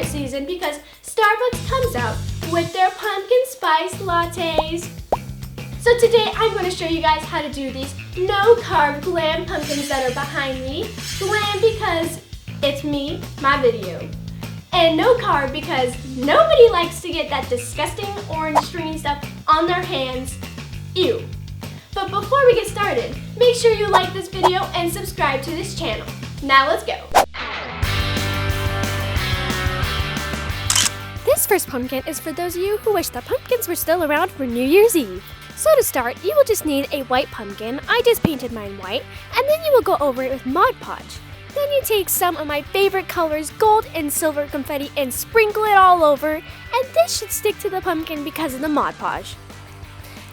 season because Starbucks comes out with their pumpkin spice lattes. So today I'm going to show you guys how to do these no-carb glam pumpkins that are behind me. Glam because it's me, my video. And no-carb because nobody likes to get that disgusting orange stringy stuff on their hands. Ew. But before we get started, make sure you like this video and subscribe to this channel. Now let's go. This first pumpkin is for those of you who wish the pumpkins were still around for New Year's Eve. So to start, you will just need a white pumpkin. I just painted mine white, and then you will go over it with Mod Podge. Then you take some of my favorite colors, gold and silver confetti, and sprinkle it all over, and this should stick to the pumpkin because of the Mod Podge.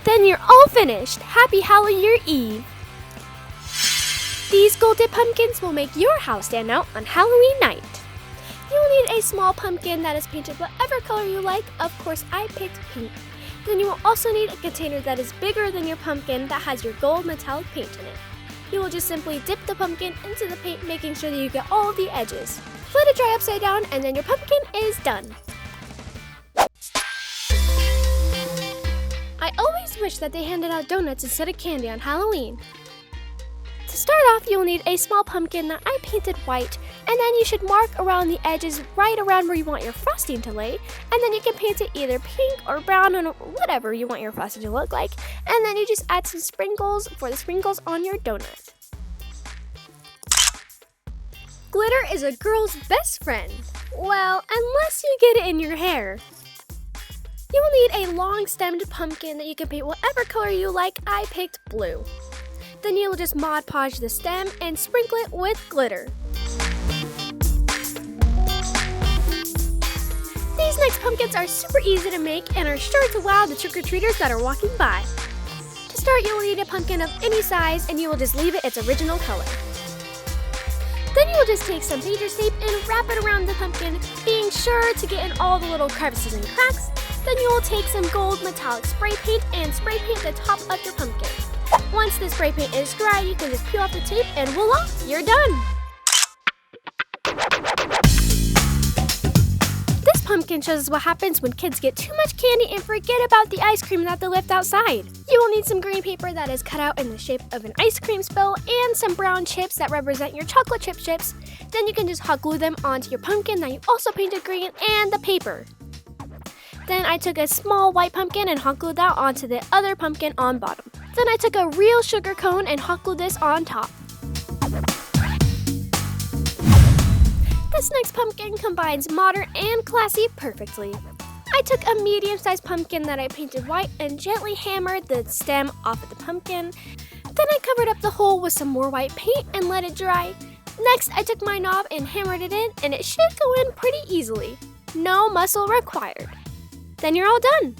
Then you're all finished. Happy Halloween Eve! These gold dip pumpkins will make your house stand out on Halloween night. You will need a small pumpkin that is painted whatever color you like. Of course, I picked pink. Then you will also need a container that is bigger than your pumpkin that has your gold metallic paint in it. You will just simply dip the pumpkin into the paint, making sure that you get all of the edges. Let it dry upside down, and then your pumpkin is done. I always wish that they handed out donuts instead of candy on Halloween. To start off, you will need a small pumpkin that I painted white, and then you should mark around the edges right around where you want your frosting to lay, and then you can paint it either pink or brown or whatever you want your frosting to look like, and then you just add some sprinkles for the sprinkles on your donut. Glitter is a girl's best friend. Well, unless you get it in your hair. You will need a long-stemmed pumpkin that you can paint whatever color you like. I picked blue. Then you will just Mod Podge the stem and sprinkle it with glitter. These next pumpkins are super easy to make and are sure to wow the trick-or-treaters that are walking by. To start, you will need a pumpkin of any size, and you will just leave it its original color. Then you will just take some painter's tape and wrap it around the pumpkin, being sure to get in all the little crevices and cracks. Then you will take some gold metallic spray paint and spray paint the top of your pumpkin. Once the spray paint is dry, you can just peel off the tape and voila, you're done! This pumpkin shows us what happens when kids get too much candy and forget about the ice cream that they left outside. You will need some green paper that is cut out in the shape of an ice cream spill and some brown chips that represent your chocolate chip chips. Then you can just hot glue them onto your pumpkin that you also painted green and the paper. Then I took a small white pumpkin and hot glued that onto the other pumpkin on bottom. Then I took a real sugar cone and hot glued this on top. This next pumpkin combines modern and classy perfectly. I took a medium-sized pumpkin that I painted white and gently hammered the stem off of the pumpkin. Then I covered up the hole with some more white paint and let it dry. Next, I took my knob and hammered it in, and it should go in pretty easily. No muscle required. Then you're all done.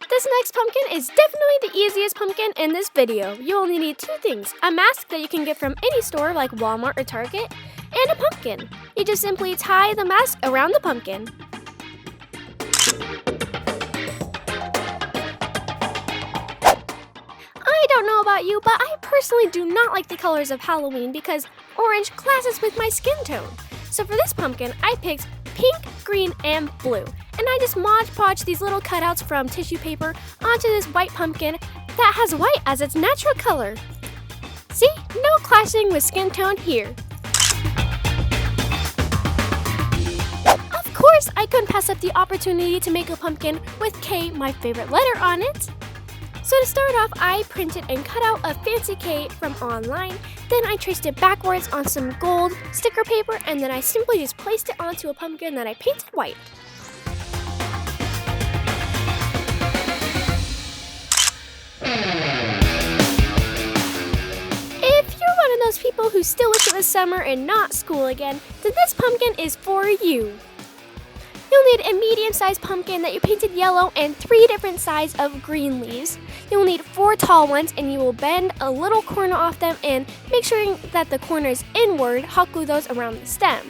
This next pumpkin is definitely the easiest pumpkin in this video. You only need two things: a mask that you can get from any store like Walmart or Target, and a pumpkin. You just simply tie the mask around the pumpkin. I don't know about you, but I personally do not like the colors of Halloween because orange clashes with my skin tone. So for this pumpkin, I picked pink, green, and blue. And I just Mod Podged these little cutouts from tissue paper onto this white pumpkin that has white as its natural color. See? No clashing with skin tone here. Of course, I couldn't pass up the opportunity to make a pumpkin with K, my favorite letter, on it. So to start off, I printed and cut out a fancy K from online. Then I traced it backwards on some gold sticker paper, and then I simply just placed it onto a pumpkin that I painted white. If you're one of those people who still wish it was summer and not school again, then this pumpkin is for you. You'll need a medium-sized pumpkin that you painted yellow and 3 different sizes of green leaves. You'll need 4 tall ones, and you will bend a little corner off them and make sure that the corner is inward. Hot glue those around the stem.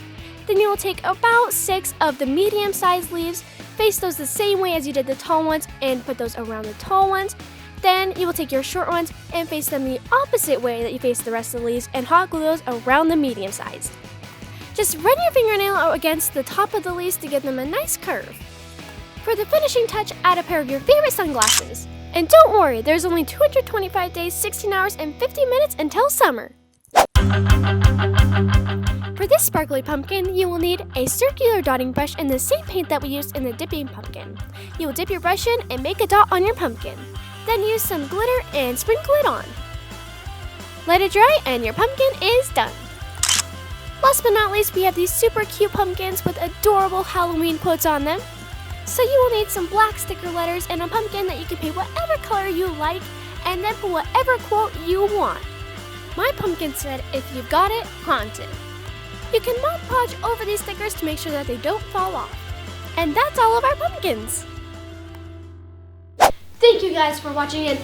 Then you will take about 6 of the medium-sized leaves, face those the same way as you did the tall ones, and put those around the tall ones. Then you will take your short ones and face them the opposite way that you face the rest of the leaves and hot glue those around the medium size. Just run your fingernail against the top of the leaves to give them a nice curve. For the finishing touch, add a pair of your favorite sunglasses. And don't worry, there's only 225 days, 16 hours, and 50 minutes until summer. For this sparkly pumpkin, you will need a circular dotting brush and the same paint that we used in the dipping pumpkin. You will dip your brush in and make a dot on your pumpkin. Then use some glitter and sprinkle it on. Let it dry and your pumpkin is done. Last but not least, we have these super cute pumpkins with adorable Halloween quotes on them. So you will need some black sticker letters and a pumpkin that you can paint whatever color you like and then put whatever quote you want. My pumpkin said, "If you've got it, haunt it." You can Mod Podge over these stickers to make sure that they don't fall off. And that's all of our pumpkins. Thank you guys for watching, and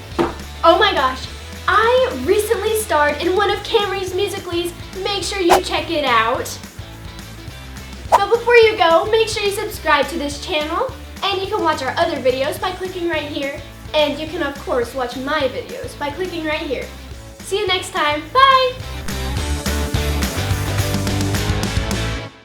oh my gosh, I recently starred in one of Kamri's musicals. Make sure you check it out. But before you go, make sure you subscribe to this channel, and you can watch our other videos by clicking right here, and you can of course watch my videos by clicking right here. See you next time. Bye!